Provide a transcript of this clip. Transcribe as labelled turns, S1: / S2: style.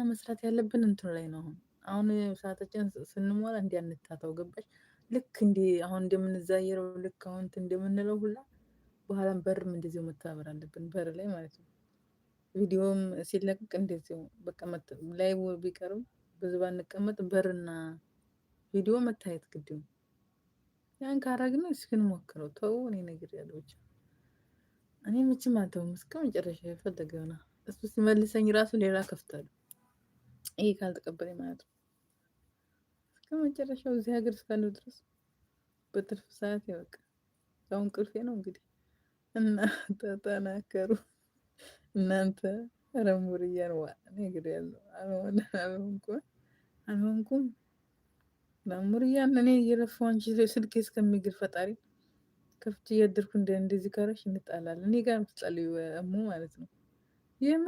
S1: መስራት ያለብን እንትኑ ላይ ነው። አሁን ሰዓታችን ስንሞላ እንዲያንታታው ገባሽ? ልክ እንዲ አሁን እንደምንዛየረው ልክ አሁን እንትን እንደምንለው ሁላ በኋላም በርም እንደዚሁ መተባበር አለብን በር ላይ ማለት ነው። ቪዲዮም ሲለቀቅ እንደዚሁ በቃ ላይቭ ቢቀርም ብዙ ባንቀመጥ በርና ቪዲዮ መታየት ግድ ነው። ያን ካረግን እስኪ እንሞክረው። ተው እኔ ነግሬያለሁ ብቻ እኔ መቼም አልተውም እስከመጨረሻ የፈለገ ይሆናል። እሱ ሲመልሰኝ ራሱ ሌላ እከፍታለሁ። ይሄ ካልተቀበለኝ ማለት ነው። እስከመጨረሻው እዚህ ሀገር እስካለሁ ድረስ በትርፍ ሰዓቴ በቃ ያው እንቅልፌ ነው እንግዲህ እና ተጠናከሩ እናንተ ኧረ ሙርያን ነግሬያለሁ አልሆንኩም ሙርያን እኔ እየለፋሁ አንቺ ስልኬ እስከሚግል ፈጣሪ ከፍቼ እያደርኩ እንደዚህ ካረግሽ እንጣላለን። እኔ ጋር የምትጣይው እሙ ማለት ነው የምር